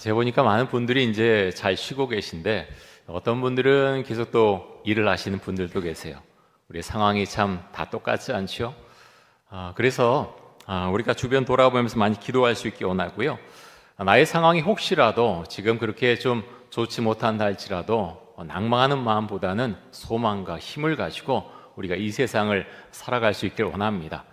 제가 보니까 많은 분들이 이제 잘 쉬고 계신데 어떤 분들은 계속 또 일을 하시는 분들도 계세요. 우리의 상황이 참 다 똑같지 않죠? 그래서 우리가 주변 돌아보면서 많이 기도할 수 있게 원하고요. 나의 상황이 혹시라도 지금 그렇게 좀 좋지 못한다 할지라도 낭망하는 마음보다는 소망과 힘을 가지고 우리가 이 세상을 살아갈 수 있길 원합니다.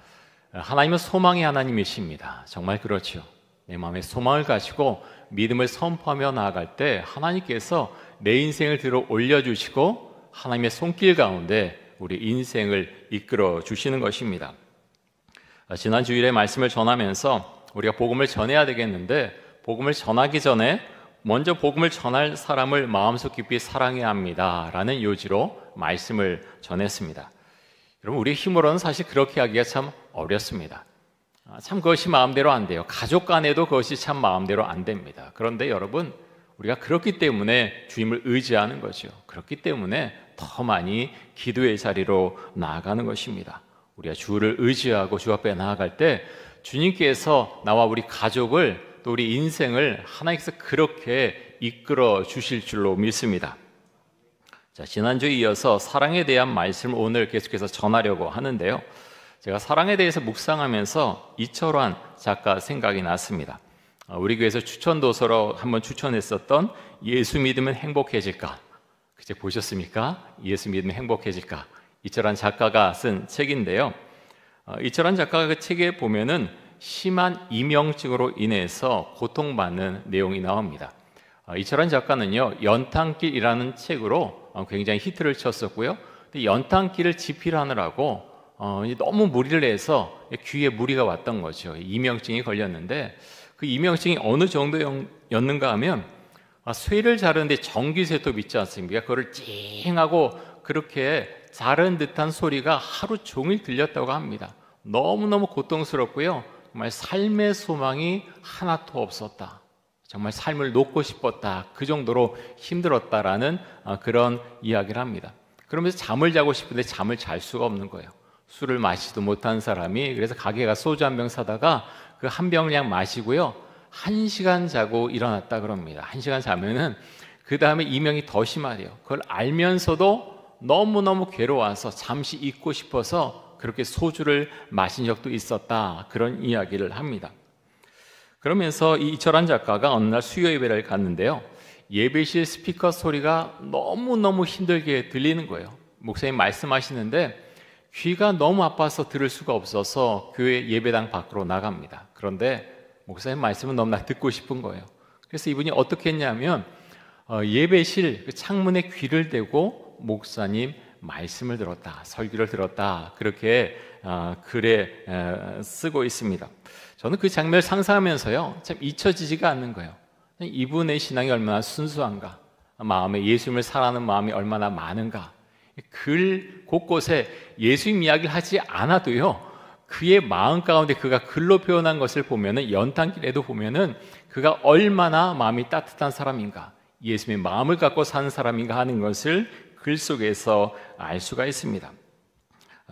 하나님은 소망의 하나님이십니다. 정말 그렇죠. 내 마음에 소망을 가지고 믿음을 선포하며 나아갈 때 하나님께서 내 인생을 들어 올려주시고 하나님의 손길 가운데 우리 인생을 이끌어 주시는 것입니다. 지난 주일에 말씀을 전하면서 우리가 복음을 전해야 되겠는데 복음을 전하기 전에 먼저 복음을 전할 사람을 마음속 깊이 사랑해야 합니다 라는 요지로 말씀을 전했습니다. 여러분, 우리 힘으로는 사실 그렇게 하기가 참 어렵습니다. 참 그것이 마음대로 안 돼요. 가족 간에도 그것이 참 마음대로 안 됩니다. 그런데 여러분, 우리가 그렇기 때문에 주님을 의지하는 거죠. 그렇기 때문에 더 많이 기도의 자리로 나아가는 것입니다. 우리가 주를 의지하고 주 앞에 나아갈 때 주님께서 나와 우리 가족을 또 우리 인생을 하나님께서 그렇게 이끌어 주실 줄로 믿습니다. 자, 지난주에 이어서 사랑에 대한 말씀을 오늘 계속해서 전하려고 하는데요. 제가 사랑에 대해서 묵상하면서 이철환 작가 생각이 났습니다. 우리 교회에서 추천도서로 한번 추천했었던 예수 믿으면 행복해질까? 그 책 보셨습니까? 예수 믿으면 행복해질까? 이철환 작가가 쓴 책인데요. 이철환 작가가 그 책에 보면은 심한 이명증으로 인해서 고통받는 내용이 나옵니다. 이철환 작가는요, 연탄길이라는 책으로 굉장히 히트를 쳤었고요. 연탄길을 집필하느라고 너무 무리를 해서 귀에 무리가 왔던 거죠. 이명증이 걸렸는데 그 이명증이 어느 정도였는가 하면 쇠를 자르는데 전기쇠톱 있지 않습니까? 그거를 찡하고 그렇게 자른 듯한 소리가 하루 종일 들렸다고 합니다. 너무너무 고통스럽고요. 정말 삶의 소망이 하나도 없었다. 정말 삶을 놓고 싶었다. 그 정도로 힘들었다라는 그런 이야기를 합니다. 그러면서 잠을 자고 싶은데 잠을 잘 수가 없는 거예요. 술을 마시지도 못한 사람이 그래서 가게에 가 소주 한 병 사다가 그 한 병을 그냥 마시고요. 1시간 자고 일어났다 그럽니다. 1시간 자면은 그 다음에 이명이 더 심하대요. 그걸 알면서도 너무너무 괴로워서 잠시 잊고 싶어서 그렇게 소주를 마신 적도 있었다. 그런 이야기를 합니다. 그러면서 이 이철환 작가가 어느 날 수요 예배를 갔는데요. 예배실 스피커 소리가 너무너무 힘들게 들리는 거예요. 목사님 말씀하시는데 귀가 너무 아파서 들을 수가 없어서 교회 예배당 밖으로 나갑니다. 그런데 목사님 말씀은 너무나 듣고 싶은 거예요. 그래서 이분이 어떻게 했냐면 예배실 그 창문에 귀를 대고 목사님 말씀을 들었다, 설교를 들었다, 그렇게 글에 쓰고 있습니다. 저는 그 장면을 상상하면서요, 참 잊혀지지가 않는 거예요. 이분의 신앙이 얼마나 순수한가, 마음에 예수님을 사랑하는 마음이 얼마나 많은가. 글 곳곳에 예수님 이야기를 하지 않아도요, 그의 마음 가운데 그가 글로 표현한 것을 보면은, 연탄길에도 보면은 그가 얼마나 마음이 따뜻한 사람인가, 예수님의 마음을 갖고 사는 사람인가 하는 것을 글 속에서 알 수가 있습니다.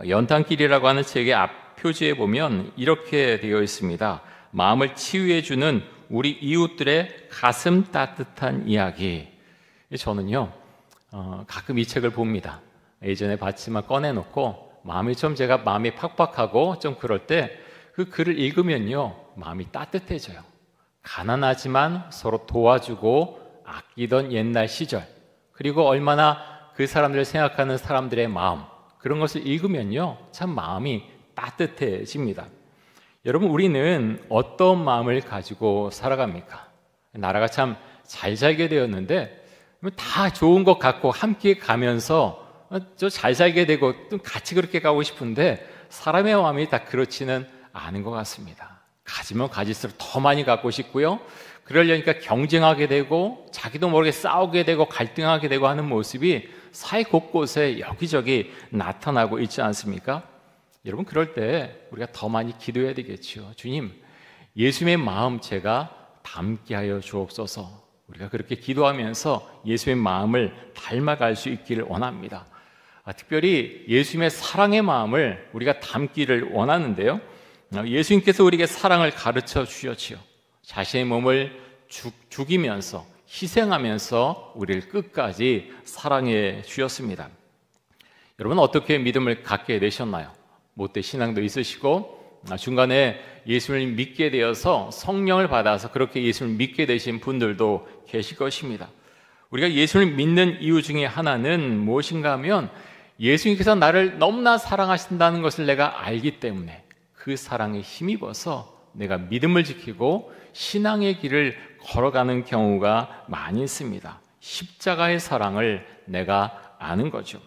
연탄길이라고 하는 책의 앞 표지에 보면 이렇게 되어 있습니다. 마음을 치유해주는 우리 이웃들의 가슴 따뜻한 이야기. 저는요, 가끔 이 책을 봅니다. 예전에 봤지만 꺼내놓고 제가 마음이 팍팍하고 좀 그럴 때 그 글을 읽으면요, 마음이 따뜻해져요. 가난하지만 서로 도와주고 아끼던 옛날 시절, 그리고 얼마나 그 사람들을 생각하는 사람들의 마음, 그런 것을 읽으면요, 참 마음이 따뜻해집니다. 여러분, 우리는 어떤 마음을 가지고 살아갑니까? 나라가 참 잘 살게 되었는데 다 좋은 것 같고 함께 가면서 저 잘 살게 되고 또 같이 그렇게 가고 싶은데 사람의 마음이 다 그렇지는 않은 것 같습니다. 가지면 가질수록 더 많이 갖고 싶고요, 그러려니까 경쟁하게 되고 자기도 모르게 싸우게 되고 갈등하게 되고 하는 모습이 사회 곳곳에 여기저기 나타나고 있지 않습니까? 여러분, 그럴 때 우리가 더 많이 기도해야 되겠죠. 주님, 예수님의 마음 제가 담게 하여 주옵소서. 우리가 그렇게 기도하면서 예수님의 마음을 닮아갈 수 있기를 원합니다. 특별히 예수님의 사랑의 마음을 우리가 담기를 원하는데요, 예수님께서 우리에게 사랑을 가르쳐 주셨지요. 자신의 몸을 죽이면서 희생하면서 우리를 끝까지 사랑해 주셨습니다. 여러분 어떻게 믿음을 갖게 되셨나요? 못돼 신앙도 있으시고 중간에 예수를 믿게 되어서 성령을 받아서 그렇게 예수를 믿게 되신 분들도 계실 것입니다. 우리가 예수를 믿는 이유 중에 하나는 무엇인가 하면 예수님께서 나를 너무나 사랑하신다는 것을 내가 알기 때문에 그 사랑에 힘입어서 내가 믿음을 지키고 신앙의 길을 걸어가는 경우가 많이 있습니다. 십자가의 사랑을 내가 아는 거죠.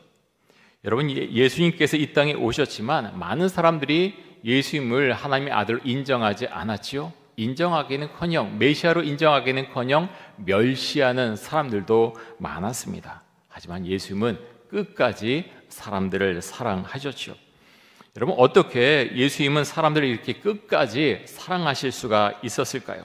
여러분 예수님께서 이 땅에 오셨지만 많은 사람들이 예수님을 하나님의 아들로 인정하지 않았지요. 인정하기는커녕 메시아로 인정하기는커녕 멸시하는 사람들도 많았습니다. 하지만 예수님은 끝까지 사람들을 사랑하셨죠. 여러분 어떻게 예수님은 사람들을 이렇게 끝까지 사랑하실 수가 있었을까요?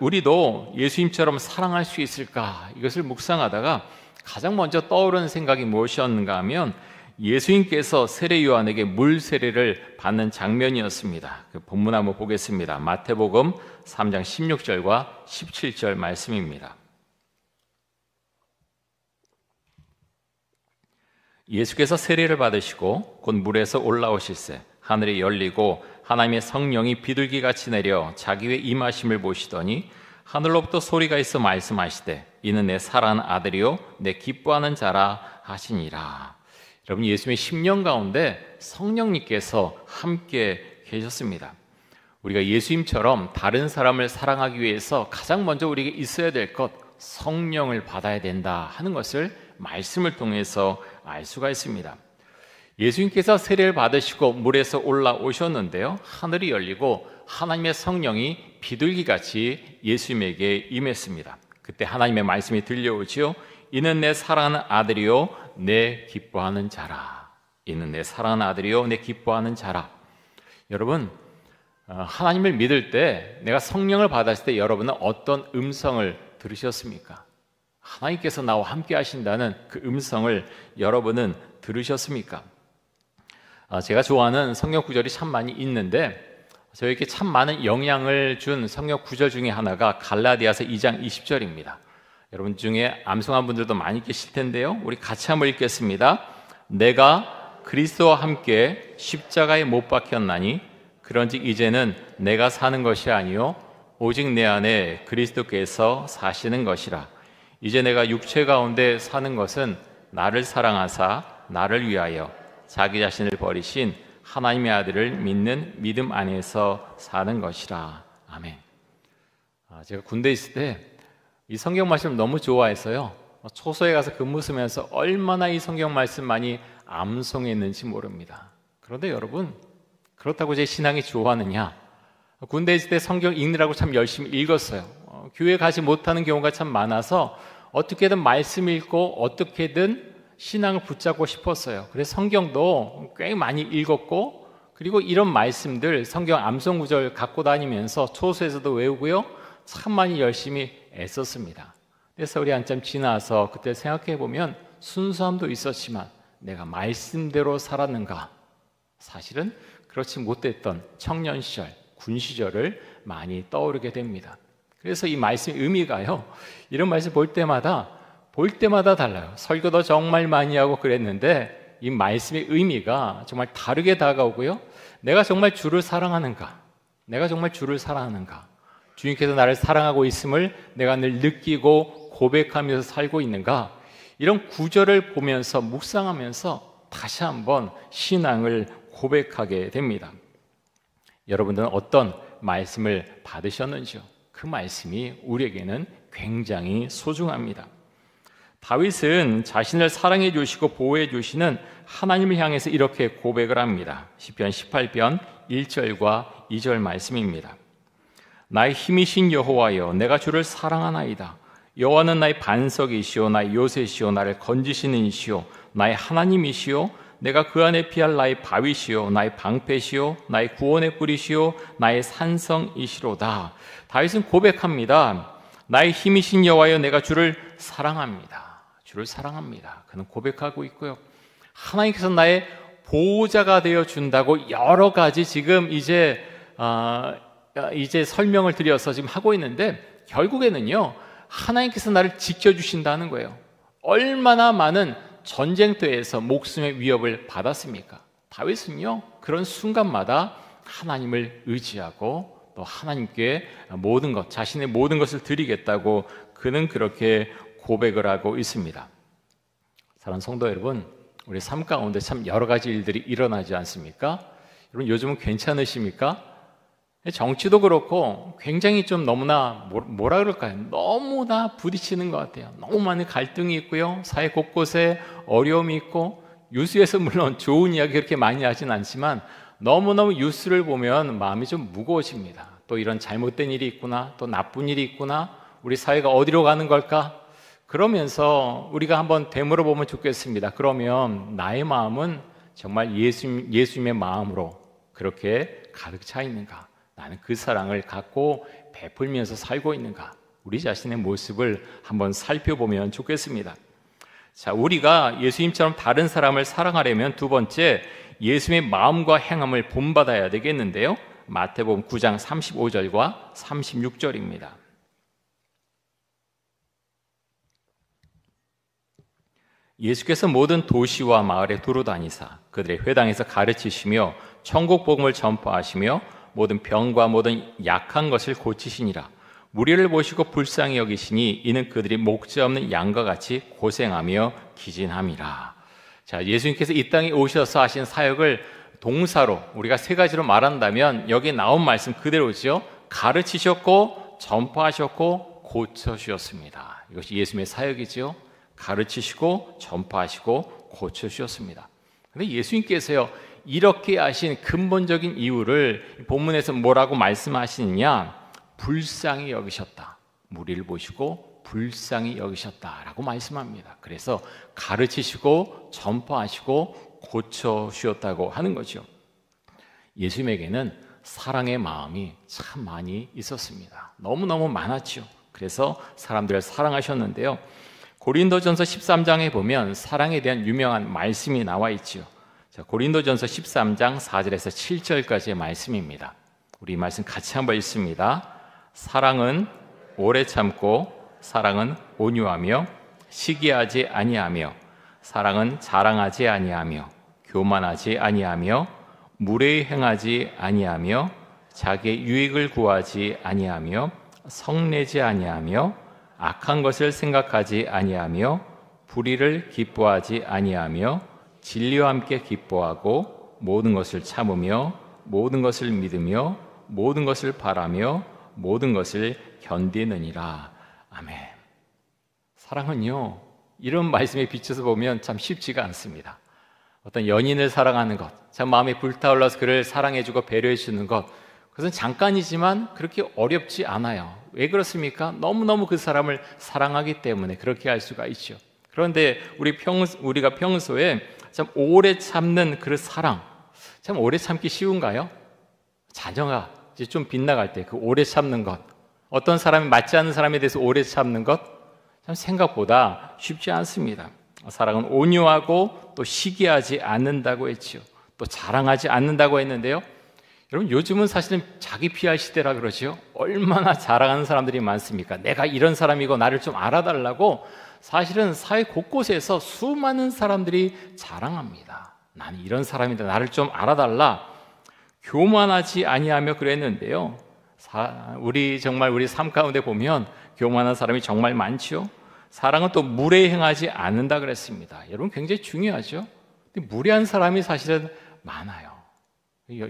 우리도 예수님처럼 사랑할 수 있을까 이것을 묵상하다가 가장 먼저 떠오르는 생각이 무엇이었는가 하면 예수님께서 세례 요한에게 물 세례를 받는 장면이었습니다. 그 본문 한번 보겠습니다. 마태복음 3장 16절과 17절 말씀입니다. 예수께서 세례를 받으시고 곧 물에서 올라오실새 하늘이 열리고 하나님의 성령이 비둘기같이 내려 자기 위에 임하심을 보시더니 하늘로부터 소리가 있어 말씀하시되 이는 내 사랑하는 아들이요 내 기뻐하는 자라 하시니라. 여러분 예수님의 10년 가운데 성령님께서 함께 계셨습니다. 우리가 예수님처럼 다른 사람을 사랑하기 위해서 가장 먼저 우리에게 있어야 될 것 성령을 받아야 된다 하는 것을 말씀을 통해서 알 수가 있습니다. 예수님께서 세례를 받으시고 물에서 올라오셨는데요, 하늘이 열리고 하나님의 성령이 비둘기같이 예수님에게 임했습니다. 그때 하나님의 말씀이 들려오지요. 이는 내 사랑하는 아들이요 내 기뻐하는 자라. 이는 내 사랑하는 아들이요 내 기뻐하는 자라. 여러분 하나님을 믿을 때 내가 성령을 받았을 때 여러분은 어떤 음성을 들으셨습니까? 하나님께서 나와 함께 하신다는 그 음성을 여러분은 들으셨습니까? 제가 좋아하는 성경 구절이 참 많이 있는데 저에게 참 많은 영향을 준 성경 구절 중에 하나가 갈라디아서 2장 20절입니다. 여러분 중에 암송한 분들도 많이 계실 텐데요. 우리 같이 한번 읽겠습니다. 내가 그리스도와 함께 십자가에 못 박혔나니 그런즉 이제는 내가 사는 것이 아니요 오직 내 안에 그리스도께서 사시는 것이라. 이제 내가 육체 가운데 사는 것은 나를 사랑하사 나를 위하여 자기 자신을 버리신 하나님의 아들을 믿는 믿음 안에서 사는 것이라. 아멘. 제가 군대에 있을 때 이 성경 말씀을 너무 좋아해서요, 초소에 가서 근무 쓰면서 얼마나 이 성경 말씀 많이 암송했는지 모릅니다. 그런데 여러분, 그렇다고 제 신앙이 좋아하느냐? 군대에 있을 때 성경 읽느라고 참 열심히 읽었어요. 교회 가지 못하는 경우가 참 많아서 어떻게든 말씀 읽고 어떻게든 신앙을 붙잡고 싶었어요. 그래서 성경도 꽤 많이 읽었고, 그리고 이런 말씀들 성경 암송 구절 갖고 다니면서 초소에서도 외우고요, 참 많이 열심히 애썼습니다. 그래서 우리 한참 지나서 그때 생각해 보면 순수함도 있었지만 내가 말씀대로 살았는가? 사실은 그렇지 못했던 청년 시절, 군 시절을 많이 떠오르게 됩니다. 그래서 이 말씀의 의미가요, 이런 말씀 볼 때마다 달라요. 설교도 정말 많이 하고 그랬는데 이 말씀의 의미가 정말 다르게 다가오고요, 내가 정말 주를 사랑하는가? 내가 정말 주를 사랑하는가? 주님께서 나를 사랑하고 있음을 내가 늘 느끼고 고백하면서 살고 있는가? 이런 구절을 보면서 묵상하면서 다시 한번 신앙을 고백하게 됩니다. 여러분들은 어떤 말씀을 받으셨는지요? 그 말씀이 우리에게는 굉장히 소중합니다. 다윗은 자신을 사랑해 주시고 보호해 주시는 하나님을 향해서 이렇게 고백을 합니다. 시편 18편 1절과 2절 말씀입니다. 나의 힘이신 여호와여, 내가 주를 사랑하나이다. 여호와는 나의 반석이시오, 나의 요새시오, 나를 건지시는 이시오, 나의 하나님이시오, 내가 그 안에 피할 나의 바위시오, 나의 방패시오, 나의 구원의 뿌리시오, 나의 산성이시로다. 다윗은 고백합니다. 나의 힘이신 여호와여, 내가 주를 사랑합니다. 주를 사랑합니다. 그는 고백하고 있고요, 하나님께서 나의 보호자가 되어 준다고 여러 가지 지금 이제 설명을 드려서 지금 하고 있는데, 결국에는요, 하나님께서 나를 지켜주신다는 거예요. 얼마나 많은 전쟁터에서 목숨의 위협을 받았습니까? 다윗은요, 그런 순간마다 하나님을 의지하고 또 하나님께 모든 것, 자신의 모든 것을 드리겠다고 그는 그렇게 고백을 하고 있습니다. 사랑하는 성도 여러분, 우리 삶 가운데 참 여러 가지 일들이 일어나지 않습니까? 여러분 요즘은 괜찮으십니까? 정치도 그렇고 굉장히 좀 너무나 뭐라 그럴까요? 너무나 부딪히는 것 같아요. 너무 많은 갈등이 있고요, 사회 곳곳에 어려움이 있고, 뉴스에서 물론 좋은 이야기 그렇게 많이 하진 않지만 너무너무 뉴스를 보면 마음이 좀 무거워집니다. 또 이런 잘못된 일이 있구나, 또 나쁜 일이 있구나, 우리 사회가 어디로 가는 걸까? 그러면서 우리가 한번 되물어보면 좋겠습니다. 그러면 나의 마음은 정말 예수님의 마음으로 그렇게 가득 차 있는가? 나는 그 사랑을 갖고 베풀면서 살고 있는가? 우리 자신의 모습을 한번 살펴보면 좋겠습니다. 자, 우리가 예수님처럼 다른 사람을 사랑하려면 두 번째, 예수님의 마음과 행함을 본받아야 되겠는데요, 마태복음 9장 35절과 36절입니다. 예수께서 모든 도시와 마을에 두루 다니사 그들의 회당에서 가르치시며 천국 복음을 전파하시며 모든 병과 모든 약한 것을 고치시니라. 무리를 보시고 불쌍히 여기시니 이는 그들이 목자 없는 양과 같이 고생하며 기진함이라. 자, 예수님께서 이 땅에 오셔서 하신 사역을 동사로 우리가 세 가지로 말한다면 여기에 나온 말씀 그대로죠. 가르치셨고 전파하셨고 고쳐주셨습니다. 이것이 예수님의 사역이죠. 가르치시고 전파하시고 고쳐주셨습니다. 그런데 예수님께서요, 이렇게 하신 근본적인 이유를 본문에서 뭐라고 말씀하시느냐? 불쌍히 여기셨다. 무리를 보시고 불쌍히 여기셨다라고 말씀합니다. 그래서 가르치시고 전파하시고 고쳐주셨다고 하는 거죠. 예수님에게는 사랑의 마음이 참 많이 있었습니다. 너무너무 많았죠. 그래서 사람들을 사랑하셨는데요, 고린도전서 13장에 보면 사랑에 대한 유명한 말씀이 나와 있지요. 자, 고린도전서 13장 4절에서 7절까지의 말씀입니다. 우리 이 말씀 같이 한번 읽습니다. 사랑은 오래 참고 사랑은 온유하며 시기하지 아니하며 사랑은 자랑하지 아니하며 교만하지 아니하며 무례히 행하지 아니하며 자기의 유익을 구하지 아니하며 성내지 아니하며 악한 것을 생각하지 아니하며 불의를 기뻐하지 아니하며 진리와 함께 기뻐하고 모든 것을 참으며 모든 것을 믿으며 모든 것을 바라며 모든 것을 견디느니라. 아멘. 사랑은요, 이런 말씀에 비춰서 보면 참 쉽지가 않습니다. 어떤 연인을 사랑하는 것, 참 마음에 불타올라서 그를 사랑해주고 배려해주는 것, 그것은 잠깐이지만 그렇게 어렵지 않아요. 왜 그렇습니까? 너무너무 그 사람을 사랑하기 때문에 그렇게 할 수가 있죠. 그런데 우리가 평소에 참 오래 참는 그 사랑, 참 오래 참기 쉬운가요? 자녀가 이제 좀 빗나갈 때 그 오래 참는 것, 어떤 사람이 맞지 않는 사람에 대해서 오래 참는 것, 참 생각보다 쉽지 않습니다. 사랑은 온유하고 또 시기하지 않는다고 했죠. 또 자랑하지 않는다고 했는데요, 여러분 요즘은 사실은 자기 PR 시대라 그러죠. 얼마나 자랑하는 사람들이 많습니까? 내가 이런 사람이고 나를 좀 알아달라고 사실은 사회 곳곳에서 수많은 사람들이 자랑합니다. 나는 이런 사람인데 나를 좀 알아달라. 교만하지 아니하며 그랬는데요, 우리 삶 가운데 보면 교만한 사람이 정말 많죠. 사랑은 또 무례히 행하지 않는다 그랬습니다. 여러분 굉장히 중요하죠. 근데 무례한 사람이 사실은 많아요.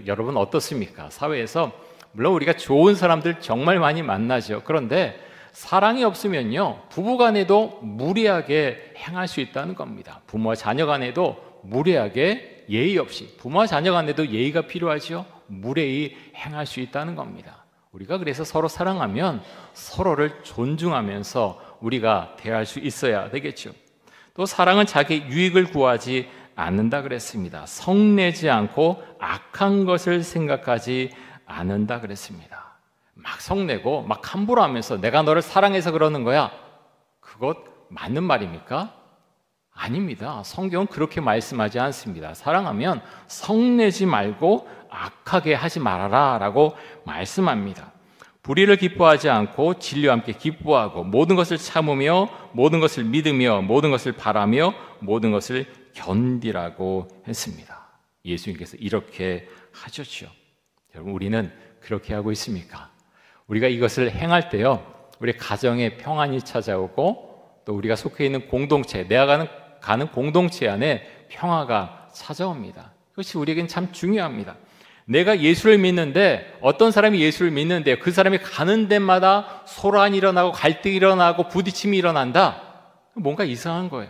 여러분 어떻습니까? 사회에서 물론 우리가 좋은 사람들 정말 많이 만나죠. 그런데 사랑이 없으면요, 부부간에도 무례하게 행할 수 있다는 겁니다. 부모와 자녀간에도 무례하게 예의 없이, 부모와 자녀간에도 예의가 필요하죠. 무례히 행할 수 있다는 겁니다. 우리가 그래서 서로 사랑하면 서로를 존중하면서 우리가 대할 수 있어야 되겠죠. 또 사랑은 자기 유익을 구하지 않는다 그랬습니다. 성내지 않고 악한 것을 생각하지 않는다 그랬습니다. 막 성내고 막 함부로 하면서 내가 너를 사랑해서 그러는 거야, 그것 맞는 말입니까? 아닙니다. 성경은 그렇게 말씀하지 않습니다. 사랑하면 성내지 말고 악하게 하지 말아라 라고 말씀합니다. 불의를 기뻐하지 않고 진리와 함께 기뻐하고 모든 것을 참으며 모든 것을 믿으며 모든 것을 바라며 모든 것을 견디라고 했습니다. 예수님께서 이렇게 하셨죠. 여러분, 우리는 그렇게 하고 있습니까? 우리가 이것을 행할 때요, 우리 가정에 평안이 찾아오고 또 우리가 속해 있는 공동체, 내가 가는 공동체 안에 평화가 찾아옵니다. 그것이 우리에겐 참 중요합니다. 내가 예수를 믿는데, 어떤 사람이 예수를 믿는데 그 사람이 가는 데마다 소란이 일어나고 갈등이 일어나고 부딪힘이 일어난다? 뭔가 이상한 거예요.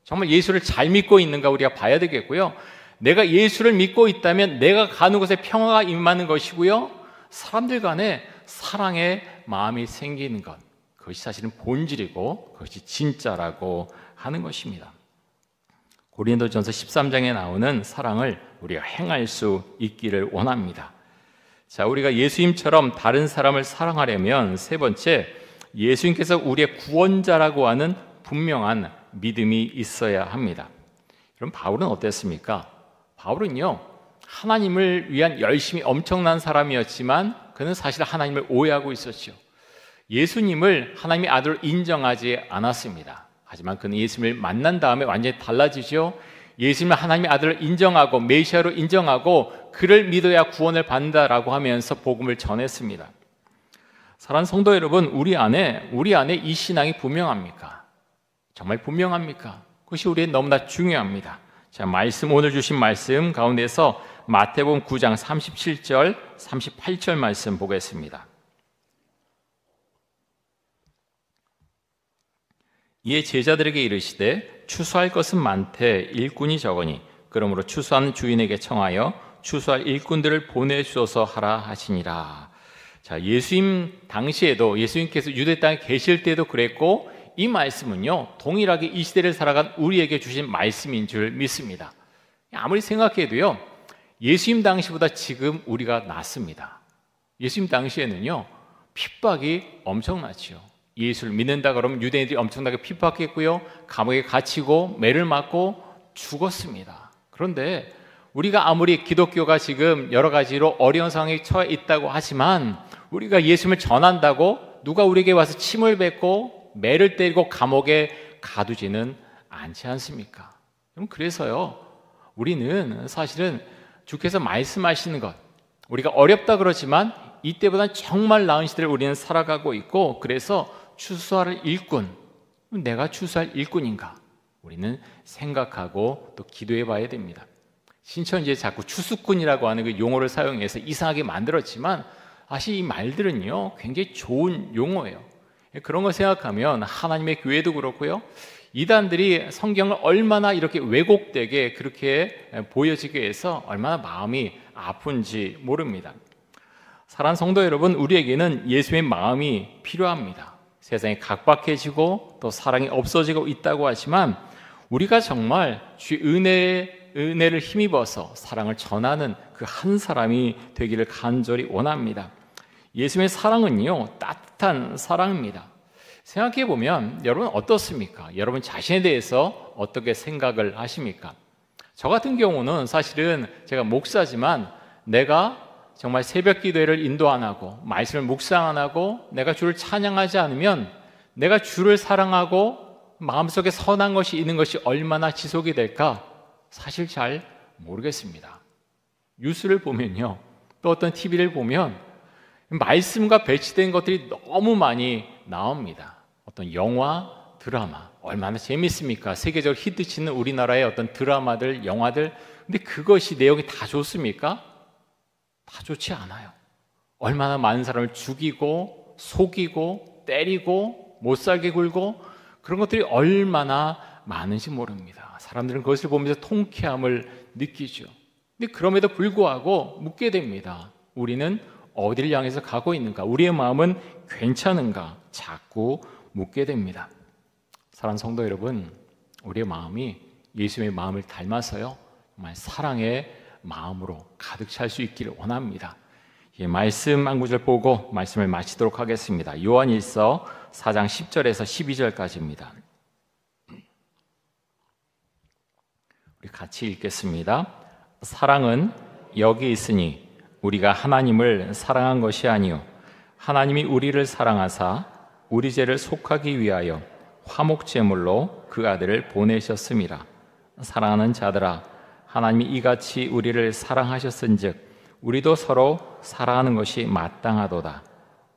정말 예수를 잘 믿고 있는가 우리가 봐야 되겠고요. 내가 예수를 믿고 있다면 내가 가는 곳에 평화가 임하는 것이고요, 사람들 간에 사랑의 마음이 생기는 것, 그것이 사실은 본질이고 그것이 진짜라고 하는 것입니다. 고린도전서 13장에 나오는 사랑을 우리가 행할 수 있기를 원합니다. 자, 우리가 예수님처럼 다른 사람을 사랑하려면 세 번째, 예수님께서 우리의 구원자라고 하는 분명한 믿음이 있어야 합니다. 그럼 바울은 어땠습니까? 바울은요, 하나님을 위한 열심이 엄청난 사람이었지만 그는 사실 하나님을 오해하고 있었죠. 예수님을 하나님의 아들로 인정하지 않았습니다. 하지만 그는 예수님을 만난 다음에 완전히 달라지죠. 예수님을 하나님의 아들로 인정하고 메시아로 인정하고 그를 믿어야 구원을 받는다라고 하면서 복음을 전했습니다. 사랑하는 성도 여러분, 우리 안에 이 신앙이 분명합니까? 정말 분명합니까? 그것이 우리에게 너무나 중요합니다. 자, 오늘 주신 말씀 가운데서 마태복음 9장 37절, 38절 말씀 보겠습니다. 이에 제자들에게 이르시되 추수할 것은 많되 일꾼이 적으니 그러므로 추수하는 주인에게 청하여 추수할 일꾼들을 보내주소서 하라 하시니라. 자, 예수님 당시에도, 예수님께서 유대 땅에 계실 때도 그랬고, 이 말씀은요 동일하게 이 시대를 살아간 우리에게 주신 말씀인 줄 믿습니다. 아무리 생각해도요, 예수님 당시보다 지금 우리가 낫습니다. 예수님 당시에는요 핍박이 엄청났죠. 예수를 믿는다 그러면 유대인들이 엄청나게 핍박했고요, 감옥에 갇히고 매를 맞고 죽었습니다. 그런데 우리가 아무리 기독교가 지금 여러 가지로 어려운 상황에 처해 있다고 하지만 우리가 예수님을 전한다고 누가 우리에게 와서 침을 뱉고 매를 때리고 감옥에 가두지는 않지 않습니까? 그래서요, 우리는 사실은 주께서 말씀하시는 것, 우리가 어렵다 그러지만 이때보다는 정말 나은 시대를 우리는 살아가고 있고, 그래서 추수할 일꾼, 내가 추수할 일꾼인가? 우리는 생각하고 또 기도해 봐야 됩니다. 신천지에 자꾸 추수꾼이라고 하는 그 용어를 사용해서 이상하게 만들었지만 사실 이 말들은요 굉장히 좋은 용어예요. 그런 걸 생각하면 하나님의 교회도 그렇고요, 이단들이 성경을 얼마나 이렇게 왜곡되게 그렇게 보여지게 해서 얼마나 마음이 아픈지 모릅니다. 사랑하는 성도 여러분, 우리에게는 예수의 마음이 필요합니다. 세상이 각박해지고 또 사랑이 없어지고 있다고 하지만 우리가 정말 주의 은혜를 힘입어서 사랑을 전하는 그 한 사람이 되기를 간절히 원합니다. 예수님의 사랑은요 따뜻한 사랑입니다. 생각해 보면 여러분 어떻습니까? 여러분 자신에 대해서 어떻게 생각을 하십니까? 저 같은 경우는 사실은 제가 목사지만 내가 정말 새벽 기도회를 인도 안 하고 말씀을 묵상 안 하고 내가 주를 찬양하지 않으면 내가 주를 사랑하고 마음속에 선한 것이 있는 것이 얼마나 지속이 될까 사실 잘 모르겠습니다. 뉴스를 보면요, 또 어떤 TV를 보면 말씀과 배치된 것들이 너무 많이 나옵니다. 어떤 영화, 드라마 얼마나 재밌습니까? 세계적으로 히트치는 우리나라의 어떤 드라마들, 영화들. 근데 그것이 내용이 다 좋습니까? 다 좋지 않아요. 얼마나 많은 사람을 죽이고 속이고 때리고 못살게 굴고 그런 것들이 얼마나 많은지 모릅니다. 사람들은 그것을 보면서 통쾌함을 느끼죠. 근데 그럼에도 불구하고 묻게 됩니다. 우리는 어디를 향해서 가고 있는가? 우리의 마음은 괜찮은가? 자꾸 묻게 됩니다. 사랑하는 성도 여러분, 우리의 마음이 예수님의 마음을 닮아서요 정말 사랑의 마음으로 가득 찰 수 있기를 원합니다. 말씀 한 구절 보고 말씀을 마치도록 하겠습니다. 요한일서 4장 10절에서 12절까지입니다. 우리 같이 읽겠습니다. 사랑은 여기 있으니 우리가 하나님을 사랑한 것이 아니요 하나님이 우리를 사랑하사 우리 죄를 속하기 위하여 화목제물로 그 아들을 보내셨음이라. 사랑하는 자들아, 하나님이 이같이 우리를 사랑하셨은즉 우리도 서로 사랑하는 것이 마땅하도다.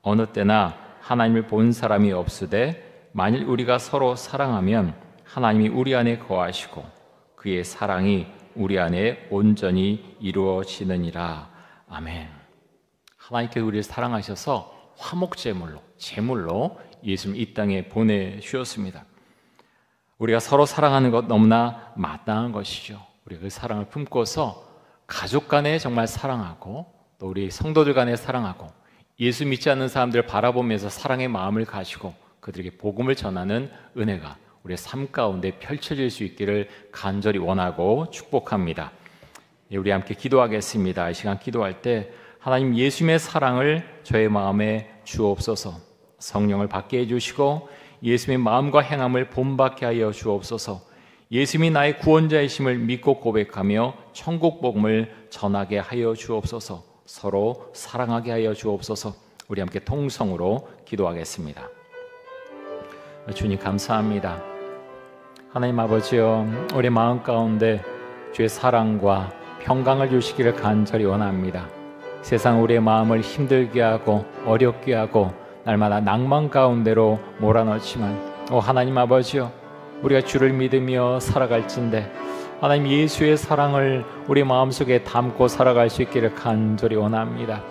어느 때나 하나님을 본 사람이 없으되 만일 우리가 서로 사랑하면 하나님이 우리 안에 거하시고 그의 사랑이 우리 안에 온전히 이루어지느니라. 아멘. 하나님께서 우리를 사랑하셔서 화목제물로, 제물로 예수님 이 땅에 보내주셨습니다. 우리가 서로 사랑하는 것 너무나 마땅한 것이죠. 우리가 그 사랑을 품고서 가족 간에 정말 사랑하고 또 우리 성도들 간에 사랑하고 예수 믿지 않는 사람들을 바라보면서 사랑의 마음을 가지고 그들에게 복음을 전하는 은혜가 우리의 삶 가운데 펼쳐질 수 있기를 간절히 원하고 축복합니다. 우리 함께 기도하겠습니다. 이 시간 기도할 때 하나님 예수님의 사랑을 저의 마음에 주옵소서. 성령을 받게 해주시고 예수님의 마음과 행함을 본받게 하여 주옵소서. 예수님이 나의 구원자이심을 믿고 고백하며 천국 복음을 전하게 하여 주옵소서. 서로 사랑하게 하여 주옵소서. 우리 함께 통성으로 기도하겠습니다. 주님 감사합니다. 하나님 아버지여, 우리 마음 가운데 주의 사랑과 평강을 주시기를 간절히 원합니다. 세상 우리의 마음을 힘들게 하고 어렵게 하고 날마다 낭만 가운데로 몰아넣지만 하나님 아버지여, 우리가 주를 믿으며 살아갈진대 하나님 예수의 사랑을 우리 마음속에 담고 살아갈 수 있기를 간절히 원합니다.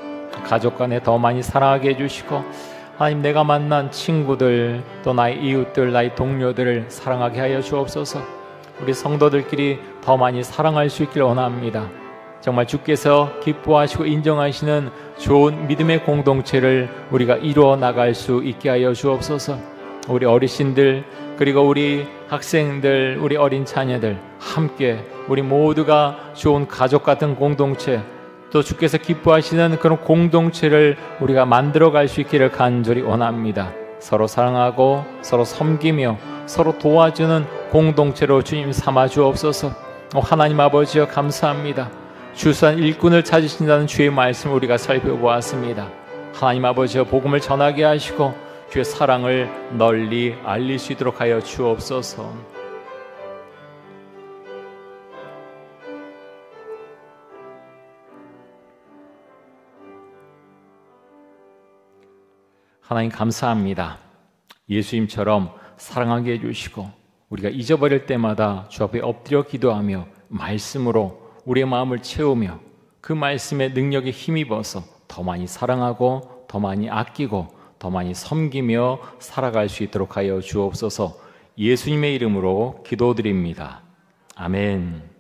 가족 간에 더 많이 사랑하게 해주시고 하나님 내가 만난 친구들 또 나의 이웃들 나의 동료들을 사랑하게 하여 주옵소서. 우리 성도들끼리 더 많이 사랑할 수 있기를 원합니다. 정말 주께서 기뻐하시고 인정하시는 좋은 믿음의 공동체를 우리가 이루어 나갈 수 있게 하여 주옵소서. 우리 어르신들 그리고 우리 학생들 우리 어린 자녀들 함께 우리 모두가 좋은 가족 같은 공동체 또 주께서 기뻐하시는 그런 공동체를 우리가 만들어갈 수 있기를 간절히 원합니다. 서로 사랑하고 서로 섬기며 서로 도와주는 공동체로 주님 삼아 주옵소서. 하나님 아버지여 감사합니다. 주산 일꾼을 찾으신다는 주의 말씀을 우리가 살펴보았습니다. 하나님 아버지여 복음을 전하게 하시고 주의 사랑을 널리 알릴 수 있도록 하여 주옵소서. 하나님 감사합니다. 예수님처럼 사랑하게 해주시고 우리가 잊어버릴 때마다 주 앞에 엎드려 기도하며 말씀으로 우리의 마음을 채우며 그 말씀의 능력에 힘입어서 더 많이 사랑하고 더 많이 아끼고 더 많이 섬기며 살아갈 수 있도록 하여 주옵소서. 예수님의 이름으로 기도드립니다. 아멘.